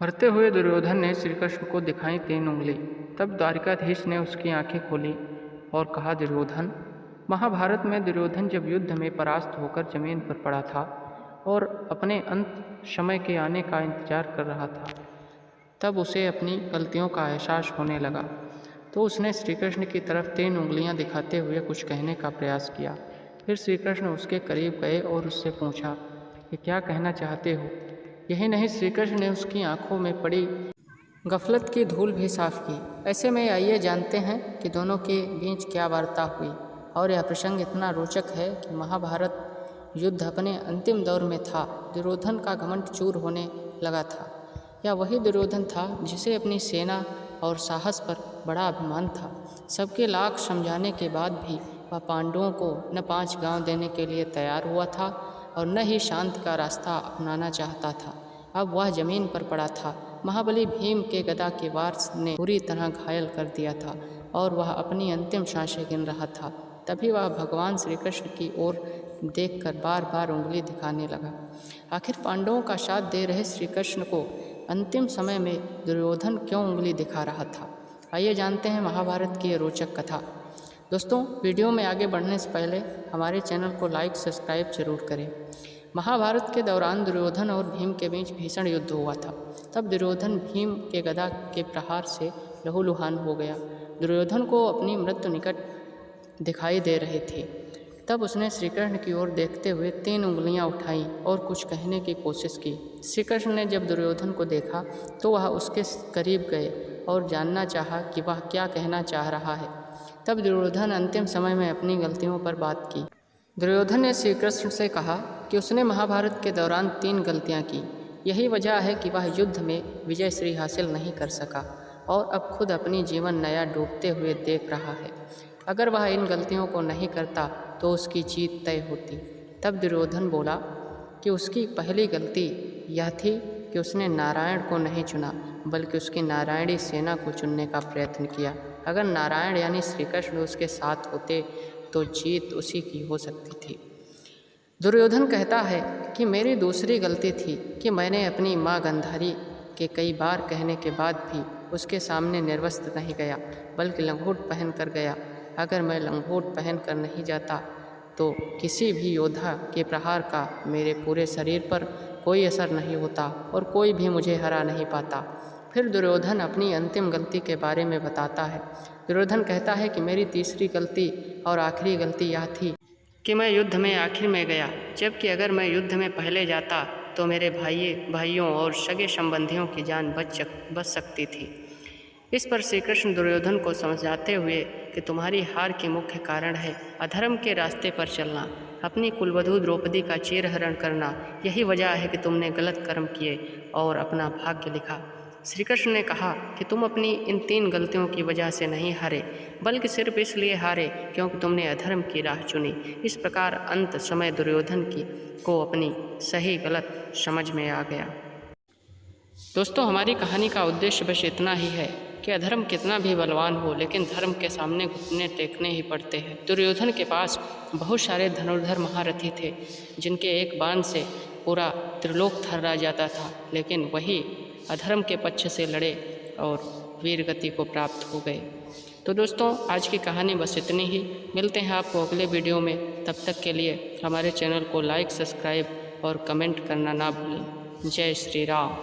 मरते हुए दुर्योधन ने श्री कृष्ण को दिखाई 3 उंगली। तब द्वारिकाधीश ने उसकी आंखें खोली और कहा, दुर्योधन। महाभारत में दुर्योधन जब युद्ध में परास्त होकर जमीन पर पड़ा था और अपने अंत समय के आने का इंतजार कर रहा था, तब उसे अपनी गलतियों का एहसास होने लगा। तो उसने श्री कृष्ण की तरफ 3 उंगलियां दिखाते हुए कुछ कहने का प्रयास किया। फिर श्री कृष्ण उसके करीब गए और उससे पूछा कि क्या कहना चाहते हो। यही नहीं, श्री कृष्ण ने उसकी आंखों में पड़ी गफलत की धूल भी साफ की। ऐसे में आइए जानते हैं कि दोनों के बीच क्या वार्ता हुई। और यह प्रसंग इतना रोचक है कि महाभारत युद्ध अपने अंतिम दौर में था। दुर्योधन का घमंड चूर होने लगा था। यह वही दुर्योधन था जिसे अपनी सेना और साहस पर बड़ा अभिमान था। सबके लाख समझाने के बाद भी वह पांडवों को न 5 गांव देने के लिए तैयार हुआ था और न ही शांत का रास्ता अपनाना चाहता था। अब वह जमीन पर पड़ा था। महाबली भीम के गदा के वार ने पूरी तरह घायल कर दिया था और वह अपनी अंतिम सांसें गिन रहा था। तभी वह भगवान श्री कृष्ण की ओर देखकर बार बार उंगली दिखाने लगा। आखिर पांडवों का साथ दे रहे श्री कृष्ण को अंतिम समय में दुर्योधन क्यों उंगली दिखा रहा था। आइए जानते हैं महाभारत की ये रोचक कथा। दोस्तों, वीडियो में आगे बढ़ने से पहले हमारे चैनल को लाइक सब्सक्राइब जरूर करें। महाभारत के दौरान दुर्योधन और भीम के बीच भीषण युद्ध हुआ था। तब दुर्योधन भीम के गदा के प्रहार से लहूलुहान हो गया। दुर्योधन को अपनी मृत्यु निकट दिखाई दे रही थी। तब उसने श्री कृष्ण की ओर देखते हुए 3 उंगलियां उठाईं और कुछ कहने की कोशिश की। श्री कृष्ण ने जब दुर्योधन को देखा तो वह उसके करीब गए और जानना चाहा कि वह क्या कहना चाह रहा है। तब दुर्योधन अंतिम समय में अपनी गलतियों पर बात की। दुर्योधन ने श्री कृष्ण से कहा कि उसने महाभारत के दौरान 3 गलतियां की। यही वजह है कि वह युद्ध में विजय श्री हासिल नहीं कर सका और अब खुद अपनी जीवन नया डूबते हुए देख रहा है। अगर वह इन गलतियों को नहीं करता तो उसकी जीत तय होती। तब दुर्योधन बोला कि उसकी पहली गलती यह थी कि उसने नारायण को नहीं चुना बल्कि उसकी नारायणी सेना को चुनने का प्रयत्न किया। अगर नारायण यानी श्री कृष्ण उसके साथ होते तो जीत उसी की हो सकती थी। दुर्योधन कहता है कि मेरी दूसरी गलती थी कि मैंने अपनी माँ गांधारी के कई बार कहने के बाद भी उसके सामने निर्वस्त्र नहीं गया बल्कि लंगोट पहन कर गया। अगर मैं लंगोट पहन कर नहीं जाता तो किसी भी योद्धा के प्रहार का मेरे पूरे शरीर पर कोई असर नहीं होता और कोई भी मुझे हरा नहीं पाता। फिर दुर्योधन अपनी अंतिम गलती के बारे में बताता है। दुर्योधन कहता है कि मेरी तीसरी गलती और आखिरी गलती यह थी कि मैं युद्ध में आखिर में गया, जबकि अगर मैं युद्ध में पहले जाता तो मेरे भाइयों और सगे संबंधियों की जान बच सकती थी। इस पर श्री कृष्ण दुर्योधन को समझाते हुए कि तुम्हारी हार के मुख्य कारण है अधर्म के रास्ते पर चलना, अपनी कुलवधू द्रौपदी का चीरहरण करना। यही वजह है कि तुमने गलत कर्म किए और अपना भाग्य लिखा। श्री कृष्ण ने कहा कि तुम अपनी इन 3 गलतियों की वजह से नहीं हारे बल्कि सिर्फ इसलिए हारे क्योंकि तुमने अधर्म की राह चुनी। इस प्रकार अंत समय दुर्योधन को अपनी सही गलत समझ में आ गया। दोस्तों, हमारी कहानी का उद्देश्य बस इतना ही है कि अधर्म कितना भी बलवान हो लेकिन धर्म के सामने घुटने टेकने ही पड़ते हैं। दुर्योधन के पास बहुत सारे धनुर्धर महारथी थे जिनके एक बाण से पूरा त्रिलोक थर्रा जाता था, लेकिन वही अधर्म के पक्ष से लड़े और वीर गति को प्राप्त हो गए। तो दोस्तों, आज की कहानी बस इतनी ही। मिलते हैं आपको अगले वीडियो में। तब तक के लिए हमारे चैनल को लाइक सब्सक्राइब और कमेंट करना ना भूलें। जय श्री राम।